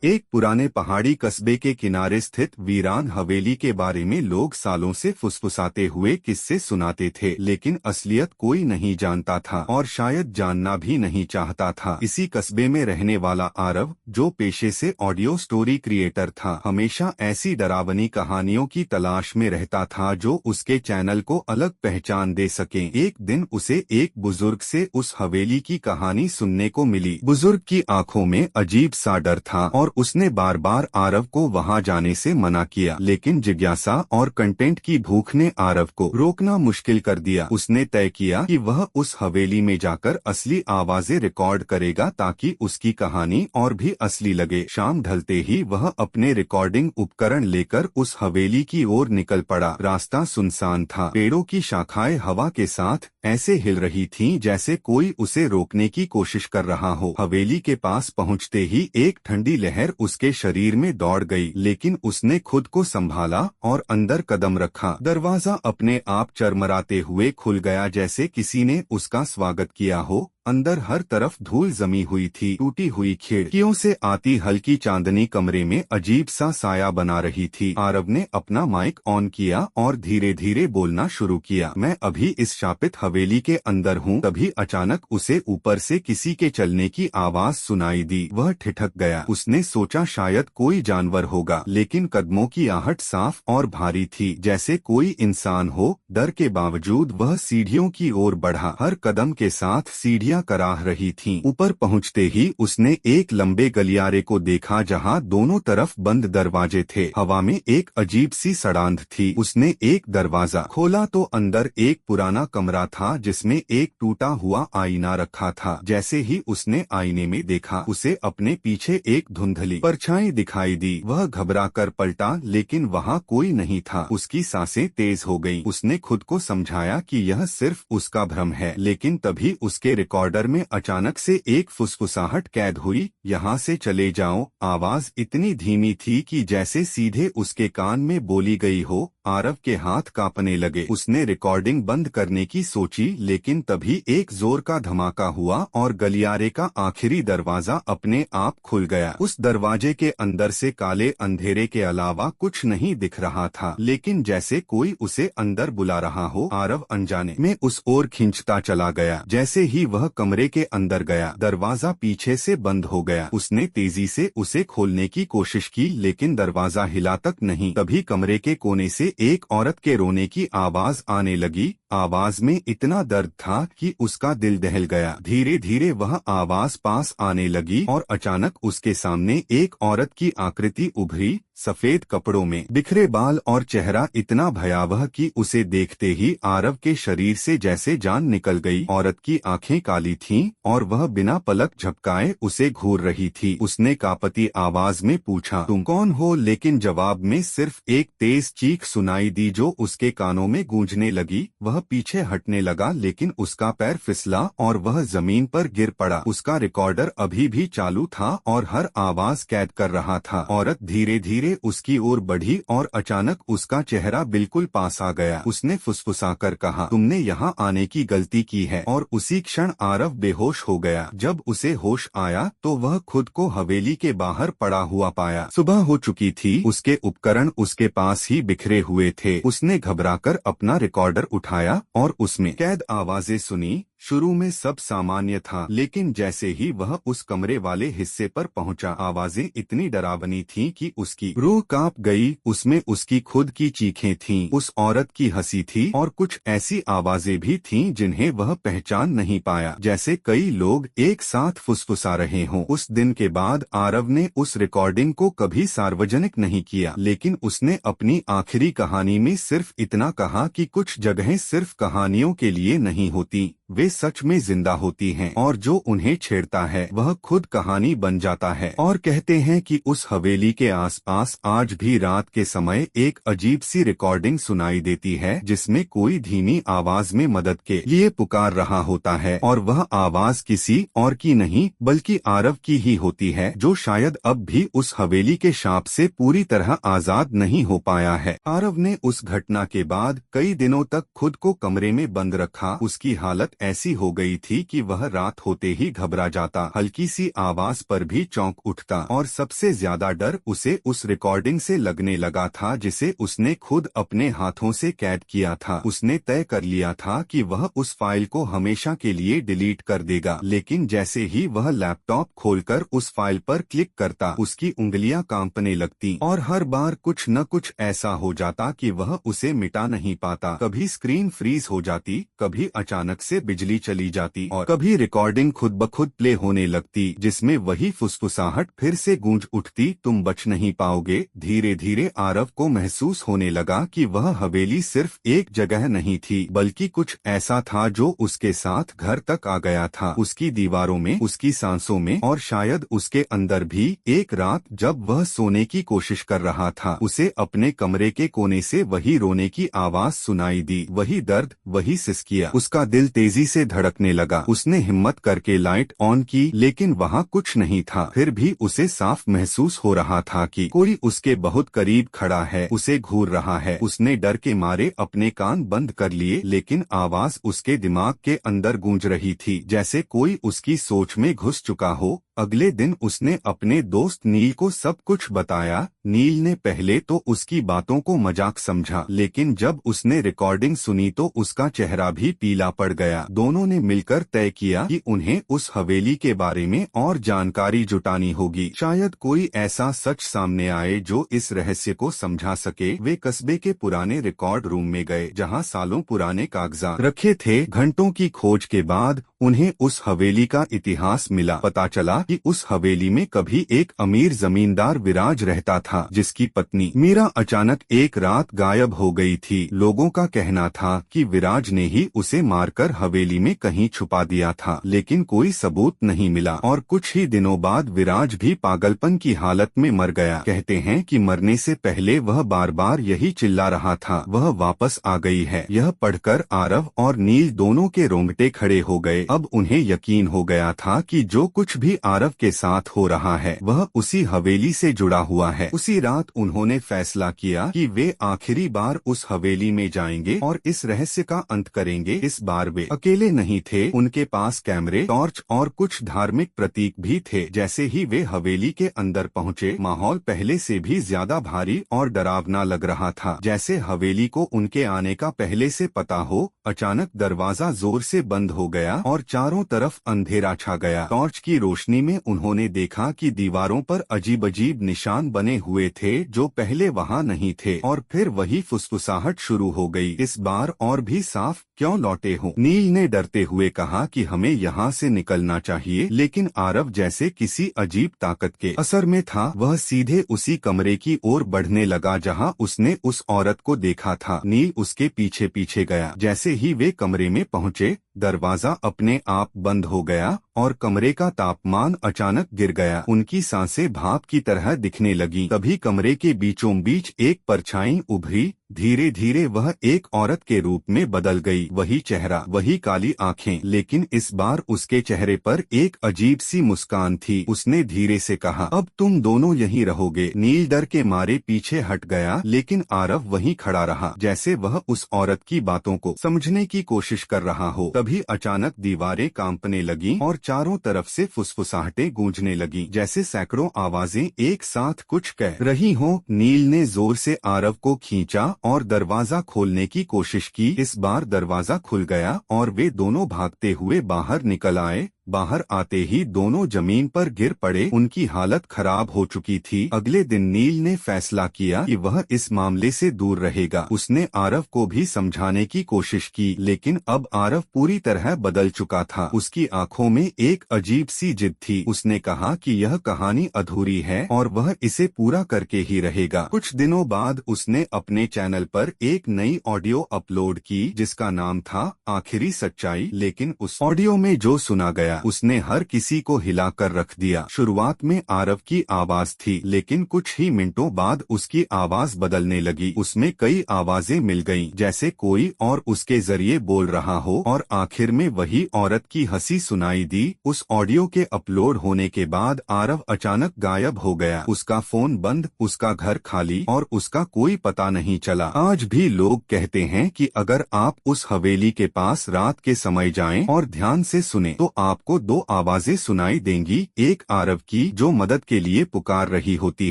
एक पुराने पहाड़ी कस्बे के किनारे स्थित वीरान हवेली के बारे में लोग सालों से फुसफुसाते हुए किस्से सुनाते थे, लेकिन असलियत कोई नहीं जानता था और शायद जानना भी नहीं चाहता था। इसी कस्बे में रहने वाला आरव, जो पेशे से ऑडियो स्टोरी क्रिएटर था, हमेशा ऐसी डरावनी कहानियों की तलाश में रहता था जो उसके चैनल को अलग पहचान दे सके। एक दिन उसे एक बुजुर्ग से उस हवेली की कहानी सुनने को मिली। बुजुर्ग की आंखों में अजीब सा डर था और उसने बार बार आरव को वहां जाने से मना किया, लेकिन जिज्ञासा और कंटेंट की भूख ने आरव को रोकना मुश्किल कर दिया। उसने तय किया कि वह उस हवेली में जाकर असली आवाजें रिकॉर्ड करेगा ताकि उसकी कहानी और भी असली लगे। शाम ढलते ही वह अपने रिकॉर्डिंग उपकरण लेकर उस हवेली की ओर निकल पड़ा। रास्ता सुनसान था, पेड़ों की शाखाएं हवा के साथ ऐसे हिल रही थीं जैसे कोई उसे रोकने की कोशिश कर रहा हो। हवेली के पास पहुंचते ही एक ठंडी लहर उसके शरीर में दौड़ गई, लेकिन उसने खुद को संभाला और अंदर कदम रखा। दरवाजा अपने आप चरमराते हुए खुल गया, जैसे किसी ने उसका स्वागत किया हो। अंदर हर तरफ धूल जमी हुई थी, टूटी हुई खिड़कियों से आती हल्की चांदनी कमरे में अजीब सा साया बना रही थी। आरव ने अपना माइक ऑन किया और धीरे धीरे बोलना शुरू किया। मैं अभी इस शापित हवेली के अंदर हूँ। तभी अचानक उसे ऊपर से किसी के चलने की आवाज सुनाई दी। वह ठिठक गया। उसने सोचा शायद कोई जानवर होगा, लेकिन कदमों की आहट साफ और भारी थी, जैसे कोई इंसान हो। डर के बावजूद वह सीढ़ियों की ओर बढ़ा। हर कदम के साथ सीढ़ियां कराह रही थीं। ऊपर पहुंचते ही उसने एक लंबे गलियारे को देखा जहां दोनों तरफ बंद दरवाजे थे। हवा में एक अजीब सी सड़ांध थी। उसने एक दरवाजा खोला तो अंदर एक पुराना कमरा था जिसमें एक टूटा हुआ आईना रखा था। जैसे ही उसने आईने में देखा, उसे अपने पीछे एक धुंधली परछाई दिखाई दी। वह घबरा कर पलटा, लेकिन वहां कोई नहीं था। उसकी सांसें तेज हो गईं। उसने खुद को समझाया कि यह सिर्फ उसका भ्रम है, लेकिन तभी उसके रिकॉर्डर में अचानक से एक फुसफुसाहट कैद हुई। यहाँ से चले जाओ। आवाज इतनी धीमी थी कि जैसे सीधे उसके कान में बोली गई हो। आरव के हाथ कांपने लगे। उसने रिकॉर्डिंग बंद करने की सोची, लेकिन तभी एक जोर का धमाका हुआ और गलियारे का आखिरी दरवाजा अपने आप खुल गया। उस दरवाजे के अंदर से काले अंधेरे के अलावा कुछ नहीं दिख रहा था, लेकिन जैसे कोई उसे अंदर बुला रहा हो। आरव अनजाने में उस ओर खींचता चला गया। जैसे ही वह कमरे के अंदर गया, दरवाजा पीछे से बंद हो गया। उसने तेजी से उसे खोलने की कोशिश की, लेकिन दरवाजा हिला तक नहीं। तभी कमरे के कोने से एक औरत के रोने की आवाज आने लगी। आवाज में इतना दर्द था कि उसका दिल दहल गया। धीरे धीरे वह आवाज पास आने लगी और अचानक उसके सामने एक औरत की आकृति उभरी। सफेद कपड़ों में बिखरे बाल और चेहरा इतना भयावह कि उसे देखते ही आरव के शरीर से जैसे जान निकल गई। औरत की आंखें काली थीं और वह बिना पलक झपकाए उसे घूर रही थी। उसने कांपती आवाज में पूछा, तुम कौन हो? लेकिन जवाब में सिर्फ एक तेज चीख सुनाई दी जो उसके कानों में गूंजने लगी। वह पीछे हटने लगा, लेकिन उसका पैर फिसला और वह जमीन पर गिर पड़ा। उसका रिकॉर्डर अभी भी चालू था और हर आवाज कैद कर रहा था। औरत धीरे धीरे उसकी ओर बढ़ी और अचानक उसका चेहरा बिल्कुल पास आ गया। उसने फुसफुसाकर कहा, तुमने यहाँ आने की गलती की है। और उसी क्षण आरव बेहोश हो गया। जब उसे होश आया तो वह खुद को हवेली के बाहर पड़ा हुआ पाया। सुबह हो चुकी थी। उसके उपकरण उसके पास ही बिखरे हुए थे। उसने घबराकर अपना रिकॉर्डर उठाया और उसमें कैद आवाजें सुनी। शुरू में सब सामान्य था, लेकिन जैसे ही वह उस कमरे वाले हिस्से पर पहुंचा, आवाजें इतनी डरावनी थीं कि उसकी रूह कांप गई। उसमें उसकी खुद की चीखें थीं, उस औरत की हंसी थी और कुछ ऐसी आवाजें भी थीं जिन्हें वह पहचान नहीं पाया, जैसे कई लोग एक साथ फुसफुसा रहे हों। उस दिन के बाद आरव ने उस रिकॉर्डिंग को कभी सार्वजनिक नहीं किया, लेकिन उसने अपनी आखिरी कहानी में सिर्फ इतना कहा कि कुछ जगहें सिर्फ कहानियों के लिए नहीं होती, वे सच में जिंदा होती हैं, और जो उन्हें छेड़ता है वह खुद कहानी बन जाता है। और कहते हैं कि उस हवेली के आसपास आज भी रात के समय एक अजीब सी रिकॉर्डिंग सुनाई देती है, जिसमें कोई धीमी आवाज में मदद के लिए पुकार रहा होता है, और वह आवाज किसी और की नहीं बल्कि आरव की ही होती है, जो शायद अब भी उस हवेली के शाप से पूरी तरह आजाद नहीं हो पाया है। आरव ने उस घटना के बाद कई दिनों तक खुद को कमरे में बंद रखा। उसकी हालत ऐसी हो गई थी कि वह रात होते ही घबरा जाता, हल्की सी आवाज पर भी चौंक उठता। और सबसे ज्यादा डर उसे उस रिकॉर्डिंग से लगने लगा था जिसे उसने खुद अपने हाथों से कैद किया था। उसने तय कर लिया था कि वह उस फाइल को हमेशा के लिए डिलीट कर देगा, लेकिन जैसे ही वह लैपटॉप खोलकर उस फाइल पर क्लिक करता, उसकी उंगलियां कांपने लगती और हर बार कुछ न कुछ ऐसा हो जाता कि वह उसे मिटा नहीं पाता। कभी स्क्रीन फ्रीज हो जाती, कभी अचानक से बिजली चली जाती और कभी रिकॉर्डिंग खुद ब खुद प्ले होने लगती, जिसमें वही फुसफुसाहट फिर से गूंज उठती, तुम बच नहीं पाओगे। धीरे धीरे आरव को महसूस होने लगा कि वह हवेली सिर्फ एक जगह नहीं थी, बल्कि कुछ ऐसा था जो उसके साथ घर तक आ गया था, उसकी दीवारों में, उसकी सांसों में और शायद उसके अंदर भी। एक रात जब वह सोने की कोशिश कर रहा था, उसे अपने कमरे के कोने से वही रोने की आवाज सुनाई दी, वही दर्द, वही सिसकियां। उसका दिल तेजी से धड़कने लगा। उसने हिम्मत करके लाइट ऑन की, लेकिन वहाँ कुछ नहीं था। फिर भी उसे साफ महसूस हो रहा था कि कोई उसके बहुत करीब खड़ा है, उसे घूर रहा है। उसने डर के मारे अपने कान बंद कर लिए, लेकिन आवाज उसके दिमाग के अंदर गूंज रही थी, जैसे कोई उसकी सोच में घुस चुका हो। अगले दिन उसने अपने दोस्त नील को सब कुछ बताया। नील ने पहले तो उसकी बातों को मजाक समझा, लेकिन जब उसने रिकॉर्डिंग सुनी तो उसका चेहरा भी पीला पड़ गया। दोनों ने मिलकर तय किया कि उन्हें उस हवेली के बारे में और जानकारी जुटानी होगी। शायद कोई ऐसा सच सामने आए जो इस रहस्य को समझा सके। वे कस्बे के पुराने रिकॉर्ड रूम में गए, जहां सालों पुराने कागजात रखे थे। घंटों की खोज के बाद उन्हें उस हवेली का इतिहास मिला। पता चला कि उस हवेली में कभी एक अमीर जमींदार विराज रहता था, जिसकी पत्नी मीरा अचानक एक रात गायब हो गई थी। लोगों का कहना था कि विराज ने ही उसे मारकर हवेली में कहीं छुपा दिया था, लेकिन कोई सबूत नहीं मिला। और कुछ ही दिनों बाद विराज भी पागलपन की हालत में मर गया। कहते हैं कि मरने से पहले वह बार बार यही चिल्ला रहा था, वह वापस आ गई है। यह पढ़कर आरव और नील दोनों के रोंगटे खड़े हो गए। अब उन्हें यकीन हो गया था कि जो कुछ भी आरव के साथ हो रहा है वह उसी हवेली से जुड़ा हुआ है। उसी रात उन्होंने फैसला किया कि वे आखिरी बार उस हवेली में जाएंगे और इस रहस्य का अंत करेंगे। इस बार वे अकेले नहीं थे, उनके पास कैमरे, टॉर्च और कुछ धार्मिक प्रतीक भी थे। जैसे ही वे हवेली के अंदर पहुंचे, माहौल पहले से भी ज्यादा भारी और डरावना लग रहा था, जैसे हवेली को उनके आने का पहले से पता हो। अचानक दरवाजा जोर से बंद हो गया और चारों तरफ अंधेरा छा गया। टॉर्च की रोशनी में उन्होंने देखा कि दीवारों पर अजीब अजीब निशान बने हुए थे जो पहले वहां नहीं थे। और फिर वही फुसफुसाहट शुरू हो गई, इस बार और भी साफ, क्यों लौटे हो? नील ने डरते हुए कहा कि हमें यहाँ से निकलना चाहिए, लेकिन आरव जैसे किसी अजीब ताकत के असर में था। वह सीधे उसी कमरे की ओर बढ़ने लगा जहाँ उसने उस औरत को देखा था। नील उसके पीछे पीछे गया। जैसे ही वे कमरे में पहुँचे, दरवाजा अपने आप बंद हो गया और कमरे का तापमान अचानक गिर गया। उनकी सांसें भाप की तरह दिखने लगी। तभी कमरे के बीचों बीच एक परछाई उभरी। धीरे धीरे वह एक औरत के रूप में बदल गई। वही चेहरा, वही काली आंखें, लेकिन इस बार उसके चेहरे पर एक अजीब सी मुस्कान थी। उसने धीरे से कहा, अब तुम दोनों यहीं रहोगे। नील डर के मारे पीछे हट गया, लेकिन आरव वहीं खड़ा रहा, जैसे वह उस औरत की बातों को समझने की कोशिश कर रहा हो। तभी अचानक दीवारें कांपने लगीं और चारों तरफ से फुसफुसाहटें गूंजने लगीं, जैसे सैकड़ों आवाजें एक साथ कुछ कह रही हों। नील ने जोर से आरव को खींचा और दरवाजा खोलने की कोशिश की। इस बार दरवाजा खुल गया और वे दोनों भागते हुए बाहर निकल आए। बाहर आते ही दोनों जमीन पर गिर पड़े। उनकी हालत खराब हो चुकी थी। अगले दिन नील ने फैसला किया कि वह इस मामले से दूर रहेगा। उसने आरव को भी समझाने की कोशिश की, लेकिन अब आरव पूरी तरह बदल चुका था। उसकी आंखों में एक अजीब सी जिद थी। उसने कहा कि यह कहानी अधूरी है और वह इसे पूरा करके ही रहेगा। कुछ दिनों बाद उसने अपने चैनल पर एक नई ऑडियो अपलोड की, जिसका नाम था आखिरी सच्चाई। लेकिन उस ऑडियो में जो सुना गया गया। उसने हर किसी को हिलाकर रख दिया। शुरुआत में आरव की आवाज थी, लेकिन कुछ ही मिनटों बाद उसकी आवाज बदलने लगी। उसमें कई आवाजें मिल गईं, जैसे कोई और उसके जरिए बोल रहा हो, और आखिर में वही औरत की हंसी सुनाई दी। उस ऑडियो के अपलोड होने के बाद आरव अचानक गायब हो गया। उसका फोन बंद, उसका घर खाली, और उसका कोई पता नहीं चला। आज भी लोग कहते हैं कि अगर आप उस हवेली के पास रात के समय जाएं और ध्यान से सुने तो आपको दो आवाजें सुनाई देंगी। एक आरव की जो मदद के लिए पुकार रही होती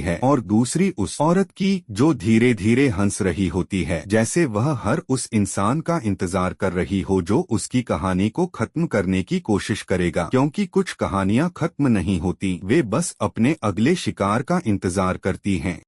है, और दूसरी उस औरत की जो धीरे धीरे हंस रही होती है, जैसे वह हर उस इंसान का इंतजार कर रही हो जो उसकी कहानी को खत्म करने की कोशिश करेगा। क्योंकि कुछ कहानियां खत्म नहीं होती, वे बस अपने अगले शिकार का इंतजार करती हैं।